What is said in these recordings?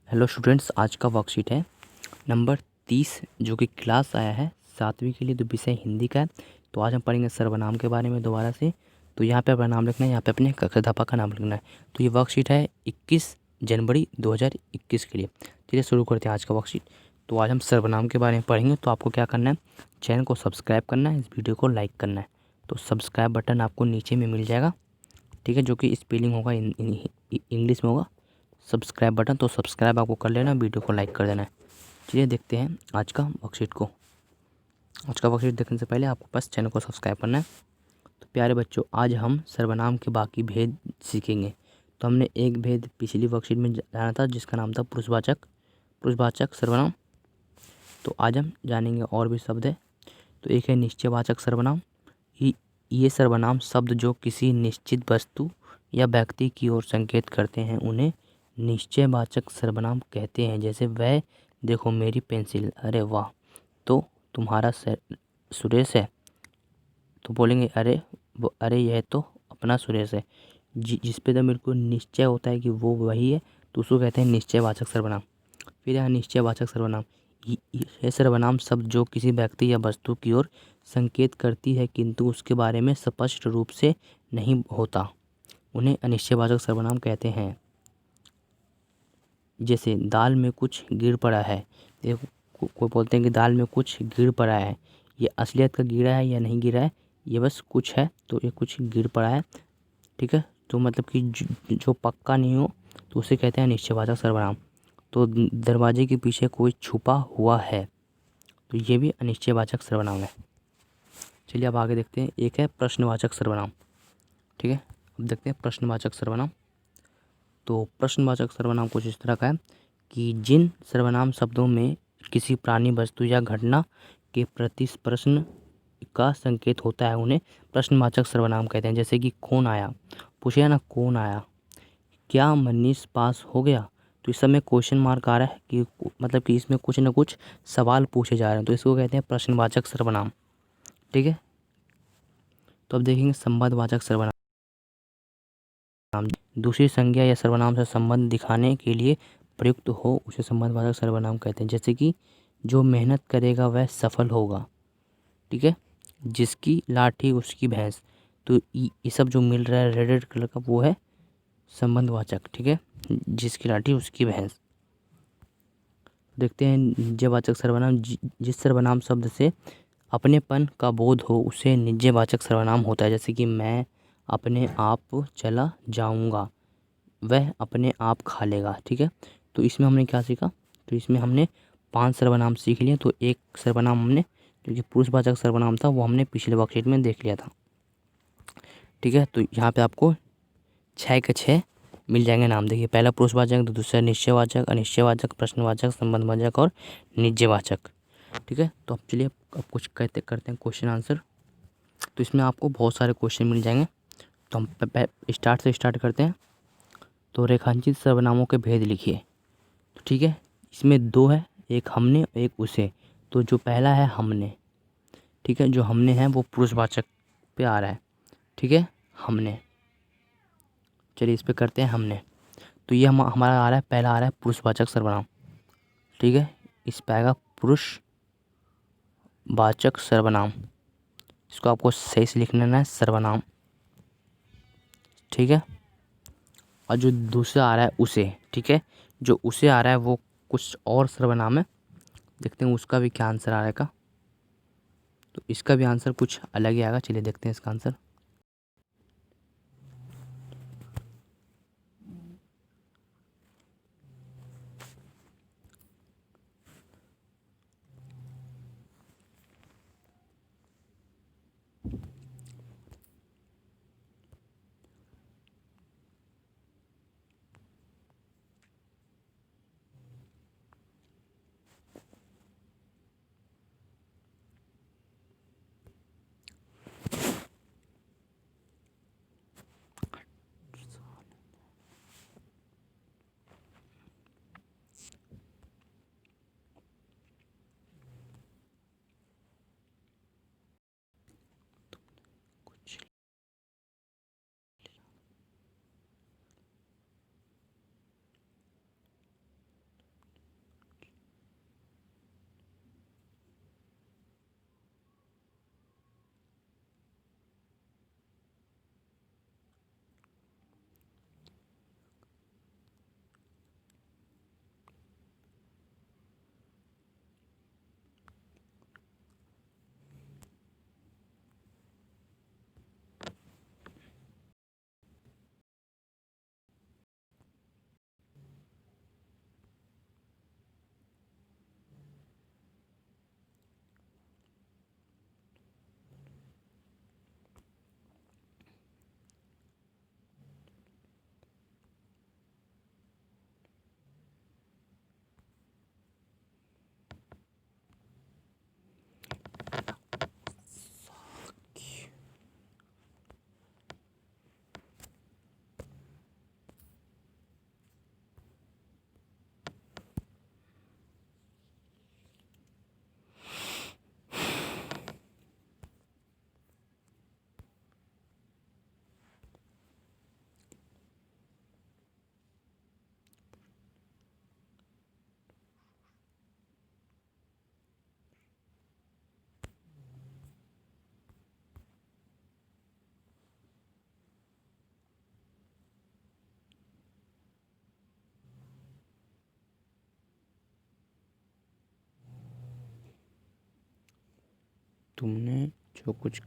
Hello students, आज का worksheet है नंबर 30 जो कि क्लास आया है 7वीं के लिए। तो विषय हिंदी का है। तो आज हम पढ़ेंगे सर्वनाम के बारे में दोबारा से। तो यहाँ पे अपना नाम लिखना है, यहाँ पे अपने कक्षाध्यापक का नाम लिखना है। तो ये वर्कशीट है 21 जनवरी 2021 के लिए। चलिए शुरू करते हैं आज का वर्कशीट। तो आज हम सर्वनाम के बारे में पढ़ेंगे। तो आपको क्या करना है, चैनल को सब्सक्राइब करना है, इस वीडियो को लाइक करना है। तो सब्सक्राइब बटन आपको नीचे में मिल जाएगा, ठीक है, जो कि स्पेलिंग होगा इंग्लिश में होगा सब्सक्राइब बटन। तो सब्सक्राइब आपको कर लेना, वीडियो को लाइक कर देना है। चलिए देखते हैं आज का वर्कशीट को। आज का वर्कशीट देखने से पहले आपको बस चैनल को सब्सक्राइब करना है। तो प्यारे बच्चों, आज हम सर्वनाम के बाकी भेद सीखेंगे। तो हमने एक भेद पिछली वर्कशीट में जाना था जिसका नाम था पुरुषवाचक सर्वनाम। तो आज हम जानेंगे और भी शब्द है। तो एक है निश्चयवाचक सर्वनाम। ये सर्वनाम शब्द जो किसी निश्चित वस्तु या व्यक्ति की ओर संकेत करते हैं उन्हें निश्चयवाचक सर्वनाम कहते हैं। जैसे वह देखो मेरी पेंसिल, अरे वाह। तो तुम्हारा सुरेश है, तो बोलेंगे अरे यह तो अपना सुरेश है। जिस पे तो मेरे को निश्चय होता है कि वो वही है, तो उसको कहते हैं निश्चयवाचक सर्वनाम। फिर यहाँ निश्चयवाचक सर्वनाम। यह सर्वनाम शब्द जो किसी व्यक्ति या वस्तु की ओर संकेत करती है किंतु उसके बारे में स्पष्ट रूप से नहीं होता, उन्हें अनिश्चयवाचक सर्वनाम कहते हैं। जैसे दाल में कुछ गिर पड़ा है। देखो, कोई बोलते हैं कि दाल में कुछ गिर पड़ा है। ये असलियत का गिरा है या नहीं गिरा है, ये बस कुछ है, तो ये कुछ गिर पड़ा है, ठीक है। तो मतलब कि जो पक्का नहीं हो तो उसे कहते हैं अनिश्चयवाचक सर्वनाम। तो दरवाजे के पीछे कोई छुपा हुआ है, तो ये भी अनिश्चयवाचक सर्वनाम है। चलिए अब आगे देखते हैं। एक है प्रश्नवाचक सर्वनाम, ठीक है। अब देखते हैं प्रश्नवाचक सर्वनाम। तो प्रश्नवाचक सर्वनाम कुछ इस तरह का है कि जिन सर्वनाम शब्दों में किसी प्राणी, वस्तु या घटना के प्रति प्रश्न का संकेत होता है उन्हें प्रश्नवाचक सर्वनाम कहते हैं। जैसे कि कौन आया, पूछे ना कौन आया। क्या मनीष पास हो गया, तो इस समय क्वेश्चन मार्क आ रहा है कि मतलब कि इसमें कुछ ना कुछ सवाल पूछे जा रहे हैं, तो इसको कहते हैं प्रश्नवाचक सर्वनाम, ठीक है। तो अब देखेंगे संबंधवाचक सर्वनाम। दूसरी संज्ञा या सर्वनाम से संबंध दिखाने के लिए प्रयुक्त हो उसे संबंधवाचक सर्वनाम कहते हैं। जैसे कि जो मेहनत करेगा वह सफल होगा, ठीक है। जिसकी लाठी उसकी भैंस, तो ये सब जो मिल रहा है रेड रेड कलर का वो है संबंधवाचक, ठीक है। जिसकी लाठी उसकी भैंस। देखते हैं निजवाचक सर्वनाम। जिस सर्वनाम शब्द से अपनेपन का बोध हो उसे निजवाचक सर्वनाम होता है। जैसे कि मैं अपने आप चला जाऊंगा, वह अपने आप खा लेगा, ठीक है। तो इसमें हमने क्या सीखा, तो इसमें हमने 5 सर्वनाम सीख लिए। तो एक सर्वनाम हमने जो कि पुरुषवाचक सर्वनाम था वो हमने पिछले वर्कशीट में देख लिया था, ठीक है। तो यहाँ पे आपको 6 के 6 मिल जाएंगे नाम। देखिए, पहला पुरुषवाचक, तो दूसरा निश्चयवाचक, अनिश्चयवाचक, प्रश्नवाचक, संबंधवाचक और निजवाचक, ठीक है। तो अब चलिए अब कुछ करते हैं क्वेश्चन आंसर। तो इसमें आपको बहुत सारे क्वेश्चन मिल जाएंगे। तो हम स्टार्ट करते हैं। तो रेखांकित सर्वनामों के भेद लिखिए, तो ठीक है। इसमें 2 है, एक हमने एक उसे। तो जो पहला है हमने, ठीक है, जो हमने है वो पुरुषवाचक पे आ रहा है, ठीक है, हमने। चलिए इस पे करते हैं हमने। तो ये हमारा आ रहा है, पहला आ रहा है पुरुषवाचक सर्वनाम, ठीक है। इस पे आएगा पुरुषवाचक सर्वनाम, इसको आपको सही से लिखना है सर्वनाम, ठीक है। और जो दूसरा आ रहा है उसे, ठीक है, जो उसे आ रहा है वो कुछ और सर्वनाम है। देखते हैं उसका भी क्या आंसर आ रहेगा। तो इसका भी आंसर कुछ अलग ही आएगा। चलिए देखते हैं इसका आंसर। तुमने जो कुछ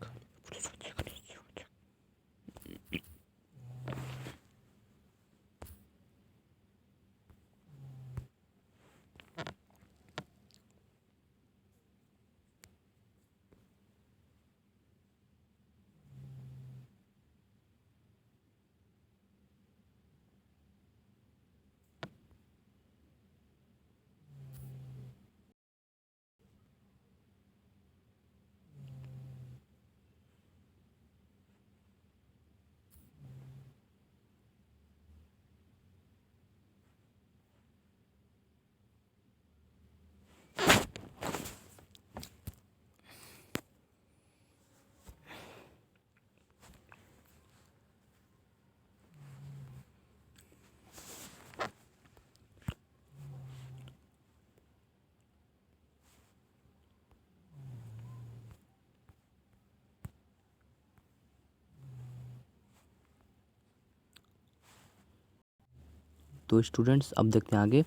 तो स्टूडेंट्स अब देखते हैं आगे।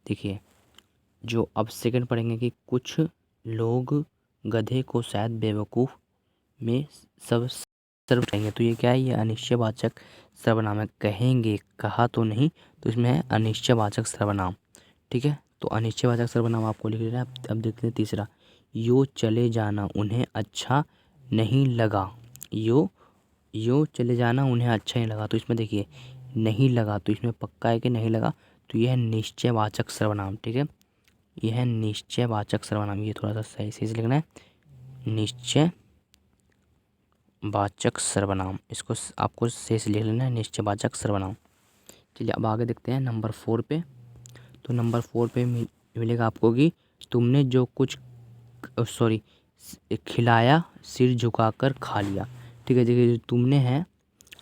देखिए जो अब सेकंड पढ़ेंगे कि कुछ लोग गधे को शायद बेवकूफ़ में सब सर्व कहेंगे। तो ये क्या है, ये अनिश्चयवाचक सर्वनाम है। कहेंगे कहा तो नहीं, तो इसमें है अनिश्चयवाचक सर्वनाम। ठीक है, तो अनिश्चयवाचक सर्वनाम आपको लिख लेना है। अब देखते हैं तीसरा, यो चले जाना उन्हें अच्छा नहीं लगा। यो चले जाना उन्हें अच्छा नहीं लगा, तो इसमें देखिए नहीं लगा, तो इसमें पक्का है कि नहीं लगा, तो यह है निश्चयवाचक सर्वनाम। ठीक है, यह है निश्चयवाचक सर्वनाम। ये थोड़ा सा सही से लिखना है, निश्चयवाचक सर्वनाम। इसको आपको सही से लिख लेना है, निश्चयवाचक सर्वनाम। चलिए अब आगे देखते हैं नंबर 4 पे। तो नंबर 4 पे मिलेगा आपको कि तुमने जो कुछ खिलाया सिर झुकाकर खा लिया। ठीक है, देखिए जो तुमने है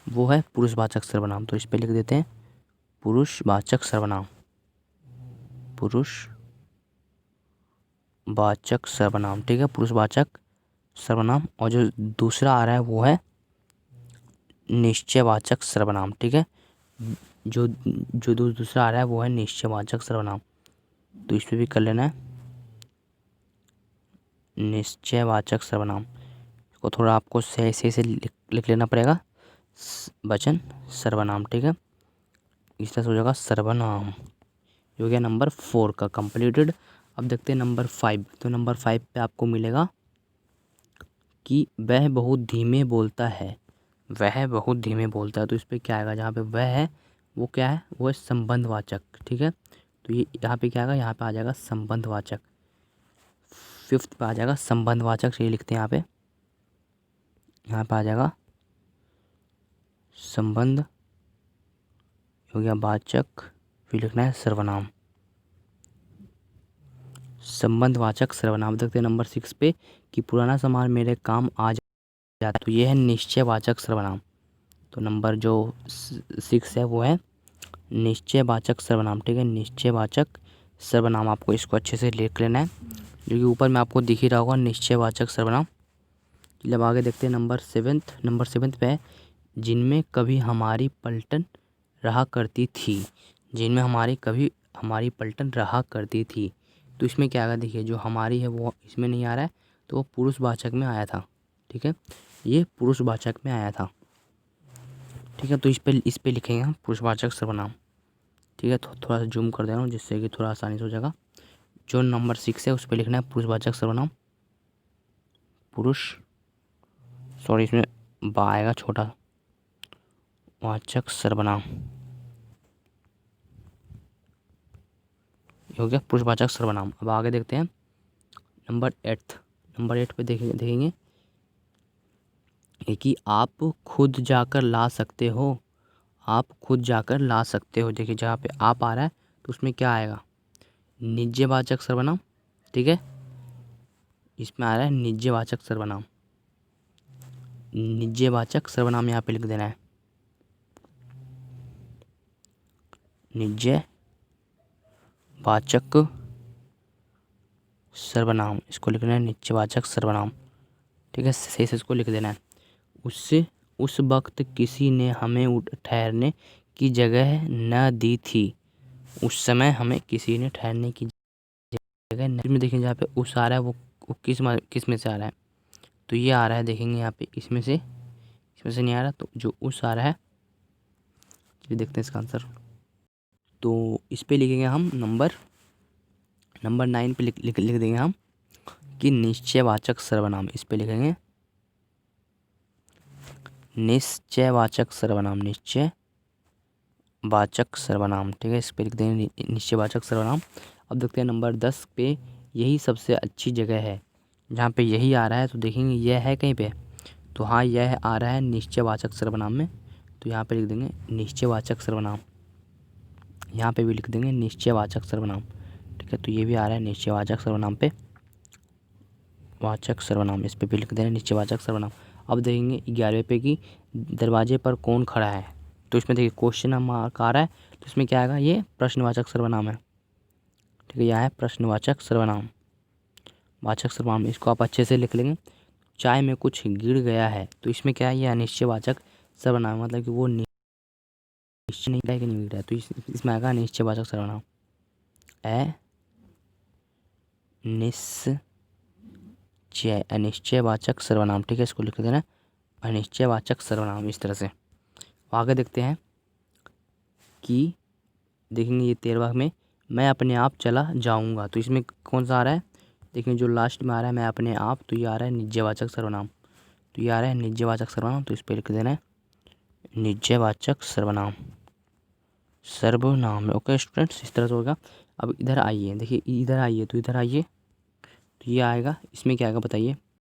वो है पुरुषवाचक सर्वनाम, तो इस पे लिख देते हैं पुरुषवाचक सर्वनाम। पुरुषवाचक सर्वनाम, ठीक है, पुरुषवाचक सर्वनाम। और जो दूसरा आ रहा है वो है निश्चयवाचक सर्वनाम। ठीक है, जो दूसरा आ रहा है वो है निश्चयवाचक सर्वनाम, तो इस पे भी कर लेना है निश्चयवाचक सर्वनाम। इसको थोड़ा आपको सही से लिख लेना पड़ेगा, वचन सर्वनाम। ठीक है, इस तरह से हो जाएगा सर्वनाम। हो गया नंबर 4 का कंप्लीटेड। अब देखते हैं नंबर 5। तो नंबर 5 पे आपको मिलेगा कि वह बहुत धीमे बोलता है। वह बहुत धीमे बोलता है, तो इस पर क्या आएगा, जहाँ पे वह है वो क्या है, वो है संबंधवाचक। ठीक है, तो ये यहाँ पे क्या आएगा, यहाँ पे आ जाएगा संबंधवाचक। 5th पे आ जाएगा संबंधवाचक, से लिखते हैं यहाँ पे आ जाएगा संबंध, हो गया वाचक, फिर लिखना है सर्वनाम, संबंधवाचक सर्वनाम। देखते हैं नंबर 6 पे कि पुराना सामान मेरे काम आ जाता, तो ये है निश्चयवाचक सर्वनाम। तो नंबर जो 6 है वो है निश्चयवाचक सर्वनाम। ठीक है, निश्चयवाचक सर्वनाम, आपको इसको अच्छे से लिख लेना है, जो कि ऊपर में आपको दिख ही रहा होगा निश्चयवाचक सर्वनाम। जब आगे देखते हैं नंबर 7 पे है जिनमें कभी हमारी पलटन रहा करती थी। जिनमें हमारी पलटन रहा करती थी, तो इसमें क्या आएगा, देखिए जो हमारी है वो इसमें नहीं आ रहा है, तो वो पुरुषवाचक में आया था। ठीक है, ये पुरुषवाचक में आया था। ठीक है, तो इस पे लिखेंगे हम पुरुषवाचक सर्वनाम। ठीक है, थोड़ा सा जूम कर दे रहा हूँ जिससे कि थोड़ा आसानी से हो जाएगा। जो नंबर 6 है उस पर लिखना है पुरुषवाचक सर्वनाम। इसमें बा आएगा छोटा, वाचक सर्वनाम, हो गया पुरुषवाचक सर्वनाम। अब आगे देखते हैं नंबर 8 पे देखेंगे कि आप खुद जाकर ला सकते हो। आप खुद जाकर ला सकते हो, देखिए जहाँ पे आप आ रहा है तो उसमें क्या आएगा, निज्यवाचक सर्वनाम। ठीक है, इसमें आ रहा है निज्यवाचक सर्वनाम। निज्यवाचक सर्वनाम यहाँ पे लिख देना है, निज्यवाचक सर्वनाम, इसको लिखना है निज्यवाचक सर्वनाम। ठीक है, सही से इसको लिख देना है। उस वक्त किसी ने हमें ठहरने की जगह न दी थी। उस समय हमें किसी ने ठहरने की इसमें देखेंगे जहाँ पे उस आ रहा है वो किस में से आ रहा है, तो ये आ रहा है, देखेंगे यहाँ पे इसमें से नहीं आ रहा, तो जो उस आ रहा है, ये देखते हैं इसका आंसर। तो इस पे लिखेंगे हम नंबर 9 पे लिख देंगे हम कि निश्चयवाचक सर्वनाम। इस पे लिखेंगे निश्चयवाचक सर्वनाम, निश्चयवाचक सर्वनाम, ठीक है। इस पे लिख देंगे निश्चयवाचक सर्वनाम। अब देखते हैं नंबर 10 पे, यही सबसे अच्छी जगह है। जहाँ पे यही आ रहा है तो देखेंगे यह है कहीं पे, तो हाँ यह आ रहा है निश्चयवाचक सर्वनाम में, तो यहाँ पे लिख देंगे निश्चयवाचक सर्वनाम। यहाँ पे भी लिख देंगे निश्चयवाचक सर्वनाम, ठीक है। तो ये भी आ रहा है निश्चयवाचक सर्वनाम पे, वाचक सर्वनाम, इस पे भी लिख देंगे निश्चयवाचक सर्वनाम। अब देखेंगे 11वें पे कि दरवाजे पर कौन खड़ा है, तो इसमें देखिए क्वेश्चन मार्क आ रहा है, तो इसमें क्या आएगा, ये प्रश्नवाचक सर्वनाम है, ठीक है। यह है प्रश्नवाचक सर्वनाम, वाचक सर्वनाम, इसको आप अच्छे से लिख लेंगे। चाय में कुछ गिर गया है, तो इसमें क्या है, ये अनिश्चयवाचक सर्वनाम, मतलब कि वो निश्चय नहीं है कि नहीं गिर रहा है, तो इसमें आएगा निश्चयवाचक सर्वनाम, अनिश्चयवाचक सर्वनाम, ठीक है। इसको लिख देना अनिश्चयवाचक सर्वनाम इस तरह से। आगे देखते हैं कि देखेंगे ये 13वां में, मैं अपने आप चला जाऊंगा, तो इसमें कौन सा आ रहा है, देखेंगे जो लास्ट में आ रहा है मैं अपने आप, तो ये आ रहा है निश्चयवाचक सर्वनाम, तो ये आ रहा है निश्चयवाचक सर्वनाम, तो इस पर लिख देना है निश्चयवाचक सर्वनाम, सर्वनाम। ओके स्टूडेंट्स, इस तरह से होगा। अब इधर आइए, देखिए इधर आइए, तो इधर आइए, तो ये आएगा, इसमें क्या आएगा बताइए,